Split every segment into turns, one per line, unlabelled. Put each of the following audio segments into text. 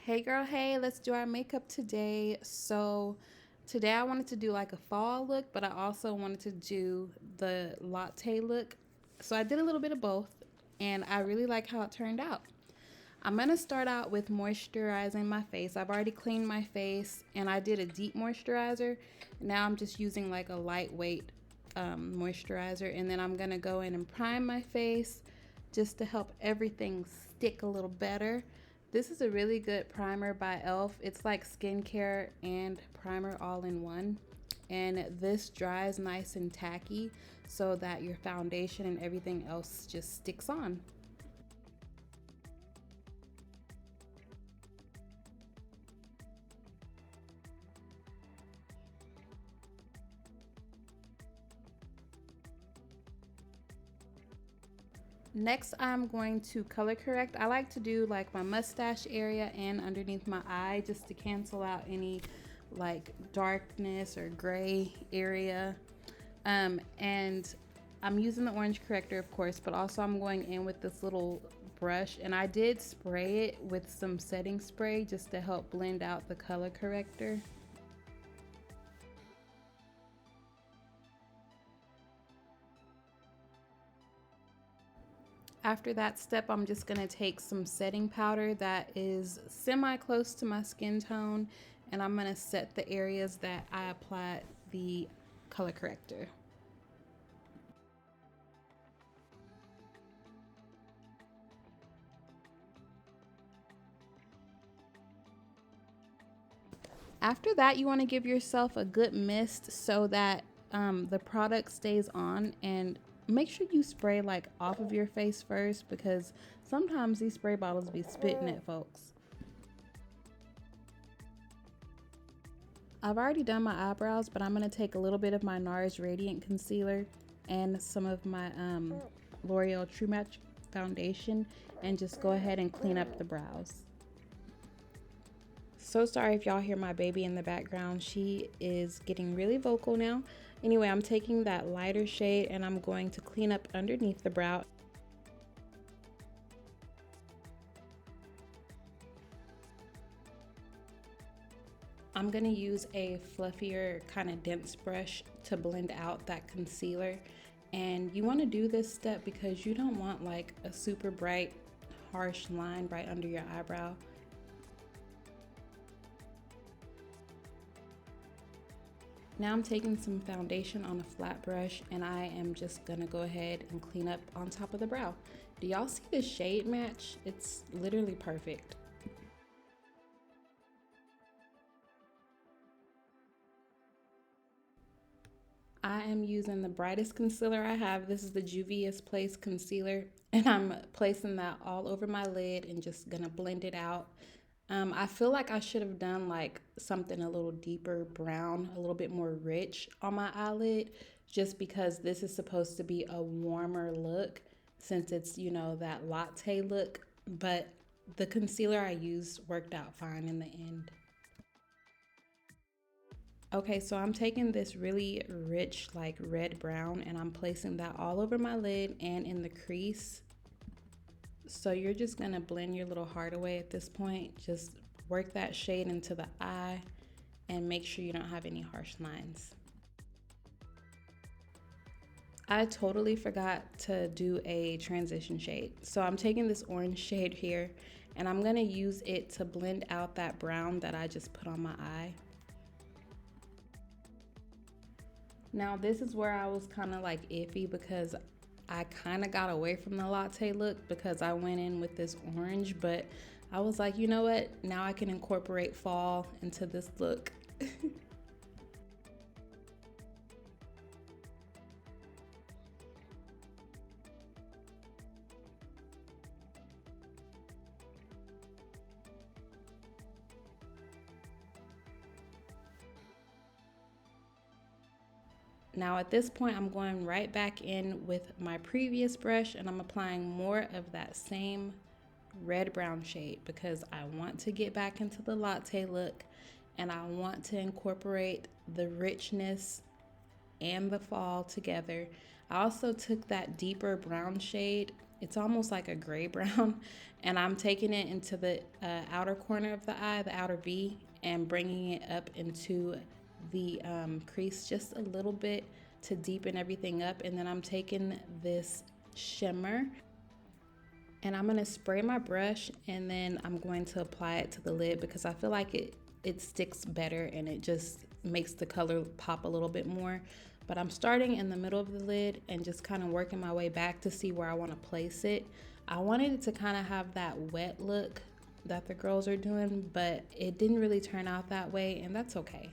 Hey girl, hey, let's do our makeup today. So today I wanted to do like a fall look, but I also wanted to do the latte look. So I did a little bit of both and I really like how it turned out. I'm gonna start out with moisturizing my face. I've already cleaned my face and I did a deep moisturizer. Now I'm just using like a lightweight moisturizer, and then I'm gonna go in and prime my face just to help everything stick a little better. This is a really good primer by e.l.f. It's like skincare and primer all in one. And this dries nice and tacky so that your foundation and everything else just sticks on. Next, I'm going to color correct. I like to do like my mustache area and underneath my eye just to cancel out any like darkness or gray area. And I'm using the orange corrector, of course, but also I'm going in with this little brush, and I did spray it with some setting spray just to help blend out the color corrector. After that step, I'm just gonna take some setting powder that is semi close to my skin tone, and I'm gonna set the areas that I applied the color corrector. After that, you wanna give yourself a good mist so that the product stays on, and make sure you spray like off of your face first because sometimes these spray bottles be spitting at folks. I've already done my eyebrows, but I'm going to take a little bit of my NARS Radiant Concealer and some of my L'Oreal True Match foundation and just go ahead and clean up the brows. So sorry if y'all hear my baby in the background. She is getting really vocal now. Anyway, I'm taking that lighter shade and I'm going to clean up underneath the brow. I'm going to use a fluffier kind of dense brush to blend out that concealer. And you want to do this step because you don't want like a super bright, harsh line right under your eyebrow. Now I'm taking some foundation on a flat brush and I am just going to go ahead and clean up on top of the brow. Do y'all see the shade match? It's literally perfect. I am using the brightest concealer I have. This is the Juvia's Place concealer, and I'm placing that all over my lid and just gonna blend it out. I feel like I should have done like something a little deeper brown, a little bit more rich on my eyelid, just because this is supposed to be a warmer look since it's, that latte look. But the concealer I used worked out fine in the end. Okay, so I'm taking this really rich, like red brown, and I'm placing that all over my lid and in the crease. So you're just gonna blend your little heart away at this point. Just work that shade into the eye and make sure you don't have any harsh lines. I totally forgot to do a transition shade. So I'm taking this orange shade here and I'm gonna use it to blend out that brown that I just put on my eye. Now this is where I was kind of like iffy because I kind of got away from the latte look because I went in with this orange, but I was like, you know what? Now I can incorporate fall into this look. Now at this point, I'm going right back in with my previous brush and I'm applying more of that same red brown shade because I want to get back into the latte look and I want to incorporate the richness and the fall together. I also took that deeper brown shade it's almost like a gray brown. And I'm taking it into the outer corner of the eye, the outer V, and bringing it up into the crease just a little bit to deepen everything up. And then I'm taking this shimmer and I'm gonna spray my brush, and then I'm going to apply it to the lid because I feel like it sticks better and it just makes the color pop a little bit more. But I'm starting in the middle of the lid and just kind of working my way back to see where I want to place it. I wanted it to kind of have that wet look that the girls are doing, but it didn't really turn out that way, and that's okay.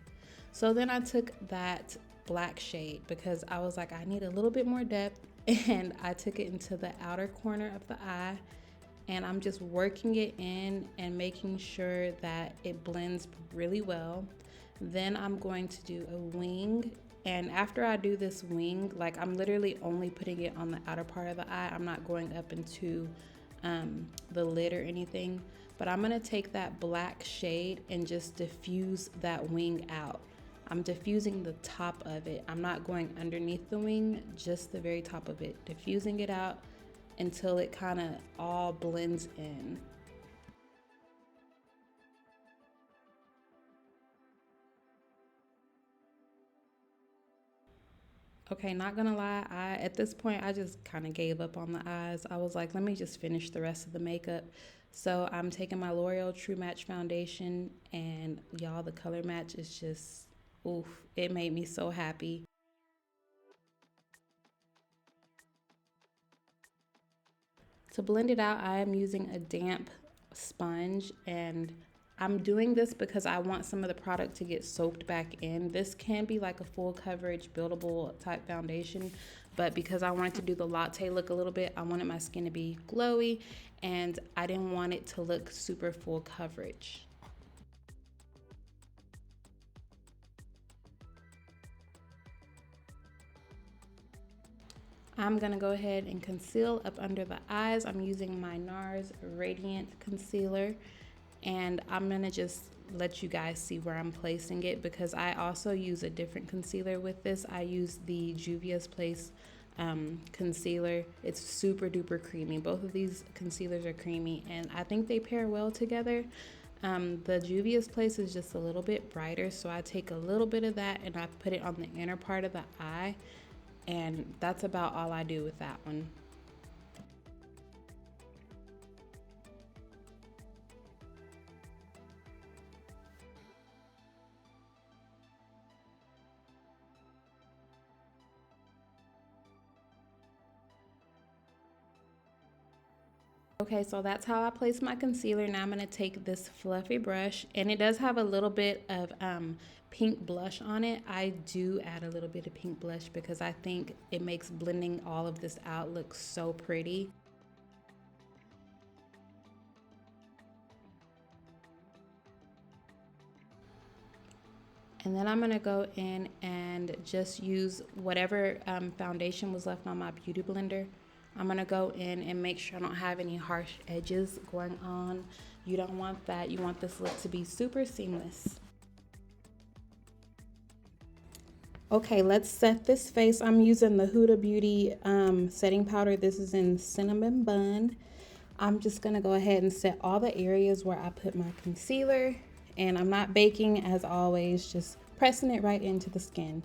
So then I took that black shade because I was like, I need a little bit more depth, and I took it into the outer corner of the eye, and I'm just working it in and making sure that it blends really well. Then I'm going to do a wing, and after I do this wing, like I'm literally only putting it on the outer part of the eye. I'm not going up into the lid or anything, but I'm gonna take that black shade and just diffuse that wing out. I'm diffusing the top of it. I'm not going underneath the wing, just the very top of it, diffusing it out until it kind of all blends in. Okay, not gonna lie, at this point I just kind of gave up on the eyes. I was like, let me just finish the rest of the makeup. So I'm taking my L'Oreal True Match foundation, and y'all, the color match is just, oof, it made me so happy. To blend it out, I am using a damp sponge, and I'm doing this because I want some of the product to get soaked back in. This can be like a full coverage buildable type foundation, but because I wanted to do the latte look a little bit, I wanted my skin to be glowy and I didn't want it to look super full coverage. I'm gonna go ahead and conceal up under the eyes. I'm using my NARS Radiant Concealer, and I'm gonna just let you guys see where I'm placing it because I also use a different concealer with this. I use the Juvia's Place concealer. It's super duper creamy. Both of these concealers are creamy, and I think they pair well together. The Juvia's Place is just a little bit brighter, so I take a little bit of that and I put it on the inner part of the eye, and that's about all I do with that one. Okay, so that's how I place my concealer. Now I'm going to take this fluffy brush, and it does have a little bit of pink blush on it. I do add a little bit of pink blush because I think it makes blending all of this out look so pretty. And then I'm going to go in and just use whatever foundation was left on my beauty blender. I'm going to go in and make sure I don't have any harsh edges going on. You don't want that. You want this look to be super seamless. Okay, let's set this face. I'm using the Huda Beauty setting powder. This is in Cinnamon Bun. I'm just going to go ahead and set all the areas where I put my concealer. And I'm not baking as always, just pressing it right into the skin.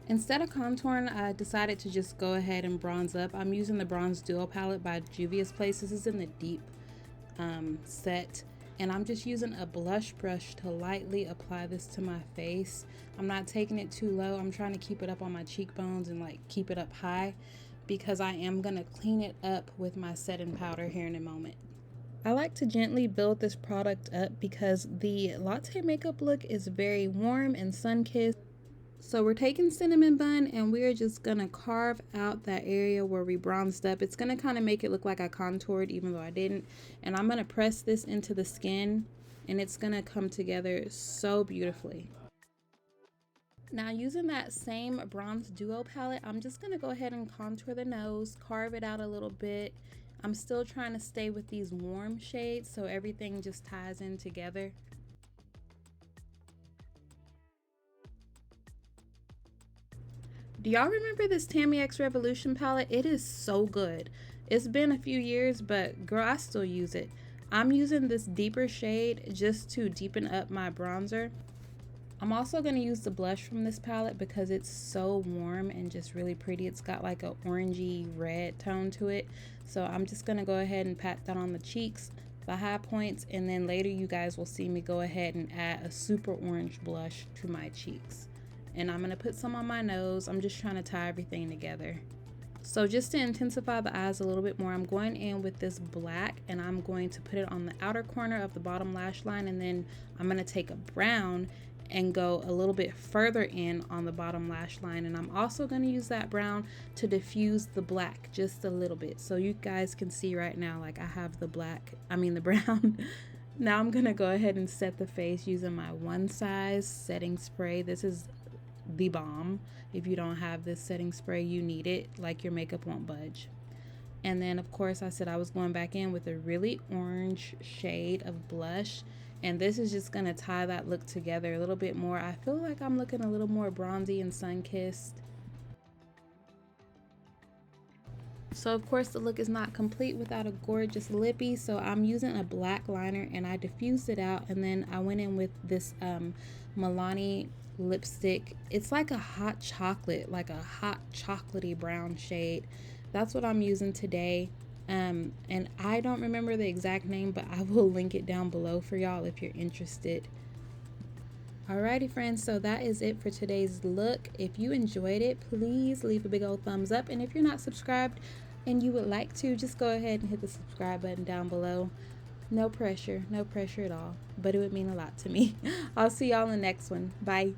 Instead of contouring, I decided to just go ahead and bronze up. I'm using the Bronze Duo palette by Juvia's Place. This is in the deep set, and I'm just using a blush brush to lightly apply this to my face. I'm not taking it too low. I'm trying to keep it up on my cheekbones and like keep it up high because I am gonna clean it up with my setting powder here in a moment. I like to gently build this product up because the latte makeup look is very warm and sun-kissed. So we're taking Cinnamon Bun and we're just gonna carve out that area where we bronzed up. It's gonna kind of make it look like I contoured even though I didn't. And I'm gonna press this into the skin and it's gonna come together so beautifully. Now using that same bronze duo palette, I'm just gonna go ahead and contour the nose, carve it out a little bit. I'm still trying to stay with these warm shades so everything just ties in together. Do y'all remember this Tammy X Revolution palette? It is so good. It's been a few years, but girl, I still use it. I'm using this deeper shade just to deepen up my bronzer. I'm also going to use the blush from this palette because it's so warm and just really pretty. It's got like a orangey red tone to it. So I'm just going to go ahead and pat that on the cheeks, the high points, and then later you guys will see me go ahead and add a super orange blush to my cheeks. And I'm going to put some on my nose. I'm just trying to tie everything together. So just to intensify the eyes a little bit more, I'm going in with this black and I'm going to put it on the outer corner of the bottom lash line, and then I'm going to take a brown and go a little bit further in on the bottom lash line, and I'm also going to use that brown to diffuse the black just a little bit, so you guys can see right now like I have the brown. Now I'm going to go ahead and set the face using my One Size setting spray. This is the bomb. If you don't have this setting spray, you need it, like your makeup won't budge. And then of course I said I was going back in with a really orange shade of blush, and this is just gonna tie that look together a little bit more. I feel like I'm looking a little more bronzy and sun-kissed. So of course the look is not complete without a gorgeous lippy, so I'm using a black liner and I diffused it out, and then I went in with this Milani lipstick. It's like a hot chocolate, like a hot chocolatey brown shade. That's what I'm using today. And I don't remember the exact name, but I will link it down below for y'all if you're interested. Alrighty friends, so that is it for today's look. If you enjoyed it, please leave a big old thumbs up, and if you're not subscribed and you would like to, just go ahead and hit the subscribe button down below. No pressure at all, but it would mean a lot to me. I'll see y'all in the next one. Bye.